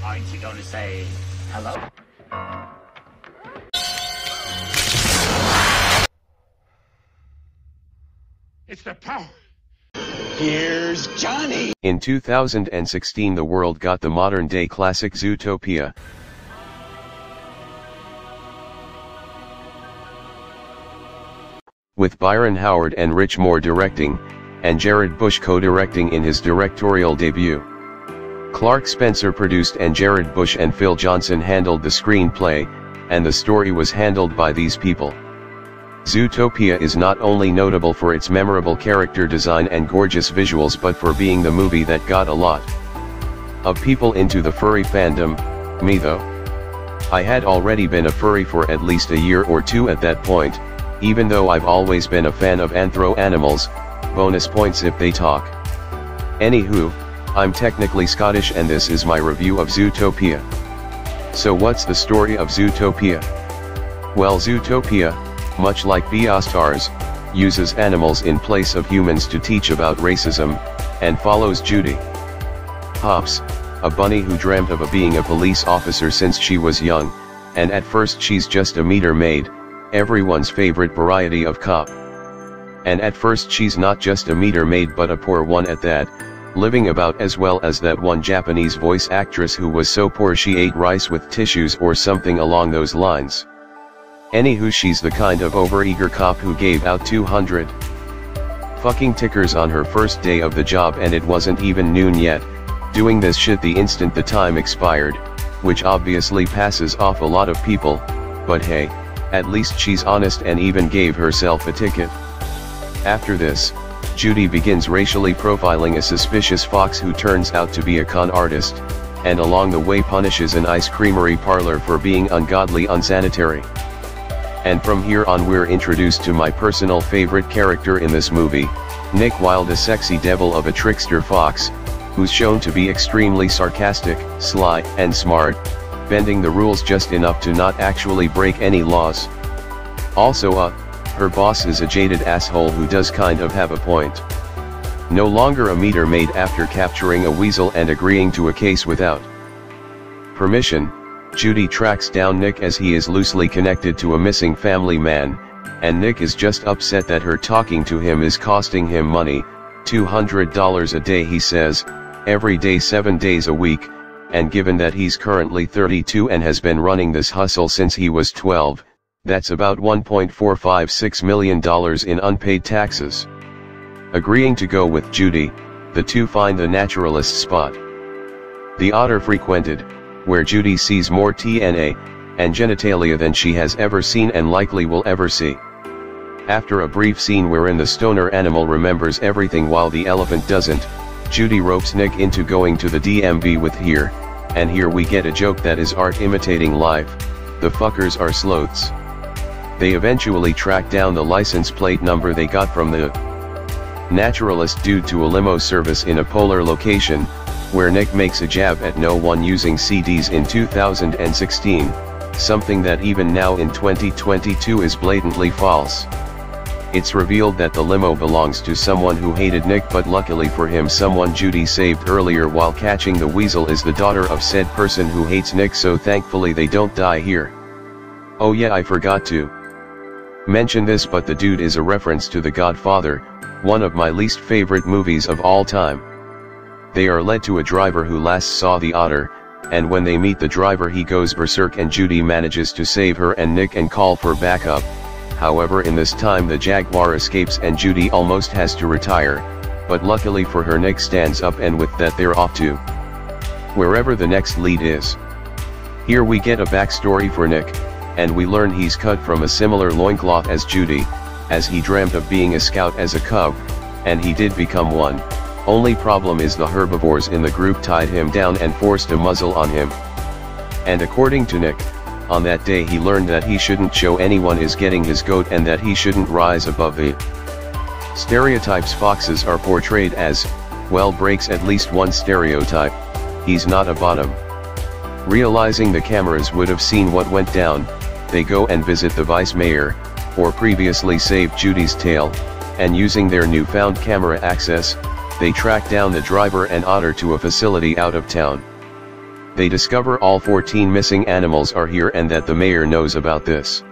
Aren't you gonna say hello? It's the power. Here's Johnny! In 2016 the world got the modern-day classic Zootopia. With Byron Howard and Rich Moore directing, and Jared Bush co-directing in his directorial debut. Clark Spencer produced and Jared Bush and Phil Johnson handled the screenplay, and the story was handled by these people. Zootopia is not only notable for its memorable character design and gorgeous visuals but for being the movie that got a lot of people into the furry fandom, me though. I had already been a furry for at least a year or two at that point, even though I've always been a fan of anthro animals, bonus points if they talk. Anywho, I'm technically Scottish and this is my review of Zootopia. So what's the story of Zootopia? Well, Zootopia, much like Beastars, uses animals in place of humans to teach about racism, and follows Judy Hopps, a bunny who dreamt of being a police officer since she was young, and at first she's just a meter maid, everyone's favorite variety of cop. And at first she's not just a meter maid but a poor one at that, living about as well as that one Japanese voice actress who was so poor she ate rice with tissues or something along those lines. Anywho, she's the kind of overeager cop who gave out 200 fucking tickers on her first day of the job and it wasn't even noon yet, doing this shit the instant the time expired, which obviously passes off a lot of people, but hey, at least she's honest and even gave herself a ticket. After this, Judy begins racially profiling a suspicious fox who turns out to be a con artist, and along the way punishes an ice creamery parlor for being ungodly unsanitary. And from here on we're introduced to my personal favorite character in this movie, Nick Wilde, a sexy devil of a trickster fox, who's shown to be extremely sarcastic, sly, and smart, bending the rules just enough to not actually break any laws. Also her boss is a jaded asshole who does kind of have a point. No longer a meter maid after capturing a weasel and agreeing to a case without permission, Judy tracks down Nick as he is loosely connected to a missing family man, and Nick is just upset that her talking to him is costing him money, $200 a day he says, every day 7 days a week, and given that he's currently 32 and has been running this hustle since he was 12, that's about $1.456 million in unpaid taxes. Agreeing to go with Judy, the two find the naturalist spot the otter frequented, where Judy sees more TNA and genitalia than she has ever seen and likely will ever see. After a brief scene wherein the stoner animal remembers everything while the elephant doesn't, Judy ropes Nick into going to the DMV with her, and here we get a joke that is art imitating life: the fuckers are sloths. They eventually track down the license plate number they got from the naturalist dude to a limo service in a polar location, where Nick makes a jab at no one using CDs in 2016, something that even now in 2022 is blatantly false. It's revealed that the limo belongs to someone who hated Nick, but luckily for him someone Judy saved earlier while catching the weasel is the daughter of said person who hates Nick, so thankfully they don't die here. Oh yeah, I forgot to mention this, but the dude is a reference to The Godfather, one of my least favorite movies of all time. They are led to a driver who last saw the otter, and when they meet the driver he goes berserk and Judy manages to save her and Nick and call for backup. However, in this time the jaguar escapes and Judy almost has to retire, but luckily for her Nick stands up, and with that they're off to wherever the next lead is. Here we get a backstory for Nick, and we learn he's cut from a similar loincloth as Judy, as he dreamt of being a scout as a cub, and he did become one. Only problem is the herbivores in the group tied him down and forced a muzzle on him. And according to Nick, on that day he learned that he shouldn't show anyone is getting his goat and that he shouldn't rise above the stereotypes foxes are portrayed as. Well, breaks at least one stereotype: he's not a bottom. Realizing the cameras would have seen what went down, they go and visit the vice mayor, or previously saved Judy's tail, and using their newfound camera access, they track down the driver and otter to a facility out of town. They discover all 14 missing animals are here and that the mayor knows about this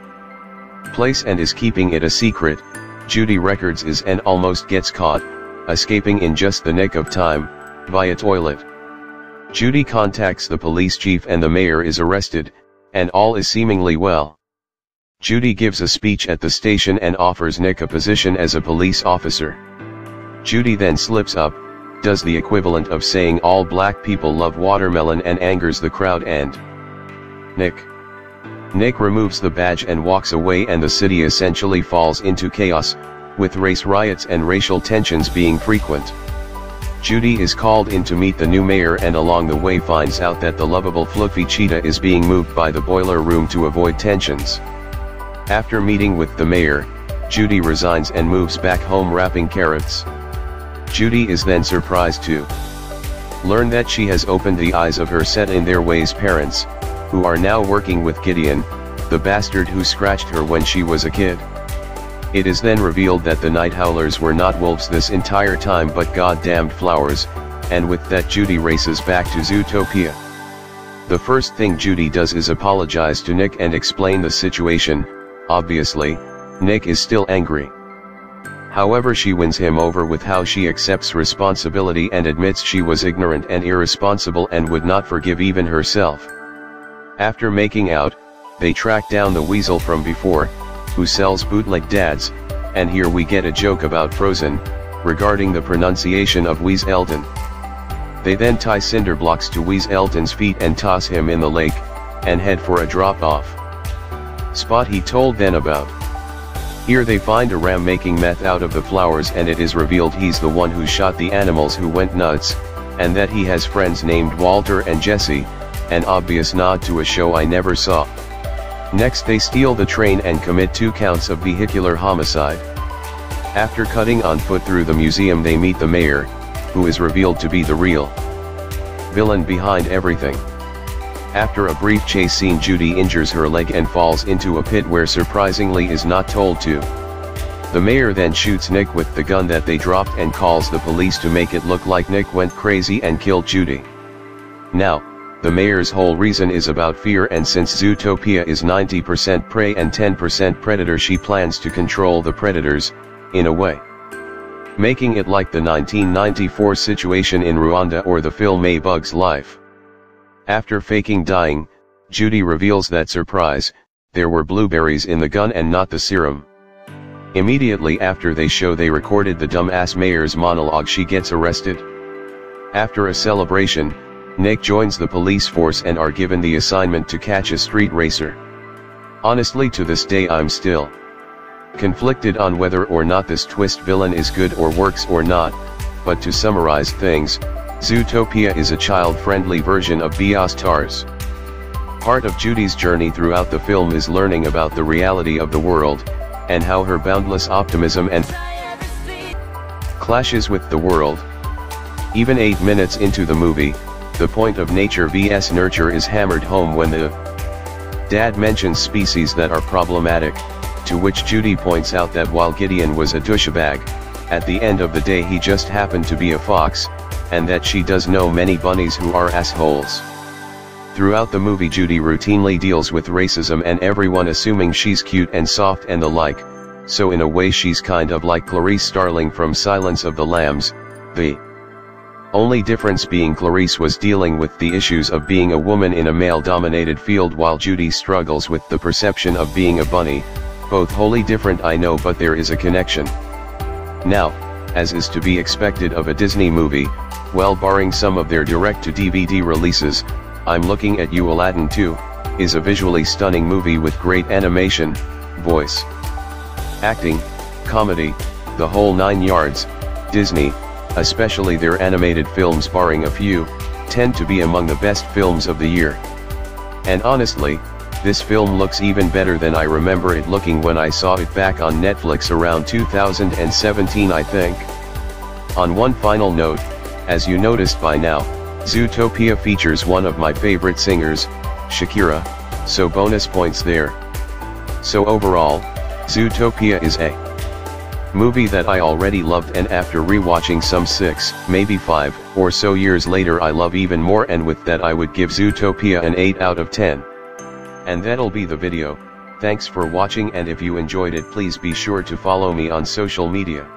place and is keeping it a secret. Judy records is and almost gets caught, escaping in just the nick of time, via toilet. Judy contacts the police chief and the mayor is arrested, and all is seemingly well. Judy gives a speech at the station and offers Nick a position as a police officer. Judy then slips up, does the equivalent of saying all black people love watermelon and angers the crowd and Nick removes the badge and walks away and the city essentially falls into chaos, with race riots and racial tensions being frequent. Judy is called in to meet the new mayor and along the way finds out that the lovable fluffy cheetah is being moved by the boiler room to avoid tensions. After meeting with the mayor, Judy resigns and moves back home wrapping carrots. Judy is then surprised to learn that she has opened the eyes of her set in their ways parents, who are now working with Gideon, the bastard who scratched her when she was a kid. It is then revealed that the night howlers were not wolves this entire time but goddamned flowers, and with that Judy races back to Zootopia. The first thing Judy does is apologize to Nick and explain the situation. Obviously, Nick is still angry. However, she wins him over with how she accepts responsibility and admits she was ignorant and irresponsible and would not forgive even herself. After making out, they track down the weasel from before, who sells bootleg dads, and here we get a joke about Frozen, regarding the pronunciation of Wes Eldon. They then tie cinder blocks to Wes Eldon's feet and toss him in the lake, and head for a drop-off spot he told them about. Here they find a ram making meth out of the flowers and it is revealed he's the one who shot the animals who went nuts, and that he has friends named Walter and Jesse, an obvious nod to a show I never saw. Next they steal the train and commit 2 counts of vehicular homicide. After cutting on foot through the museum they meet the mayor, who is revealed to be the real villain behind everything. After a brief chase scene Judy injures her leg and falls into a pit where surprisingly is not told to. The mayor then shoots Nick with the gun that they dropped and calls the police to make it look like Nick went crazy and killed Judy. Now, the mayor's whole reason is about fear, and since Zootopia is 90% prey and 10% predator she plans to control the predators, in a way. Making it like the 1994 situation in Rwanda or the film A Bug's Life. After faking dying, Judy reveals that surprise, there were blueberries in the gun and not the serum. Immediately after they show they recorded the dumbass mayor's monologue she gets arrested. After a celebration, Nick joins the police force and are given the assignment to catch a street racer. Honestly, to this day I'm still conflicted on whether or not this twist villain is good or works or not, but to summarize things, Zootopia is a child-friendly version of Beastars. Part of Judy's journey throughout the film is learning about the reality of the world, and how her boundless optimism and clashes with the world. Even 8 minutes into the movie, the point of nature vs nurture is hammered home when the dad mentions species that are problematic, to which Judy points out that while Gideon was a douchebag, at the end of the day he just happened to be a fox, and that she does know many bunnies who are assholes. Throughout the movie Judy routinely deals with racism and everyone assuming she's cute and soft and the like, so in a way she's kind of like Clarice Starling from Silence of the Lambs, the only difference being Clarice was dealing with the issues of being a woman in a male-dominated field while Judy struggles with the perception of being a bunny, both wholly different I know, but there is a connection. Now, as is to be expected of a Disney movie, well barring some of their direct-to-DVD releases, I'm Looking at You Aladdin 2, is a visually stunning movie with great animation, voice acting, comedy, the whole 9 yards. Disney, especially their animated films barring a few, tend to be among the best films of the year. And honestly, this film looks even better than I remember it looking when I saw it back on Netflix around 2017 I think. On one final note, as you noticed by now, Zootopia features one of my favorite singers, Shakira, so bonus points there. So overall, Zootopia is a Movie that I already loved, and after rewatching some 6, maybe 5, or so years later I love even more, and with that I would give Zootopia an 8 out of 10. And that'll be the video. Thanks for watching, and if you enjoyed it please be sure to follow me on social media.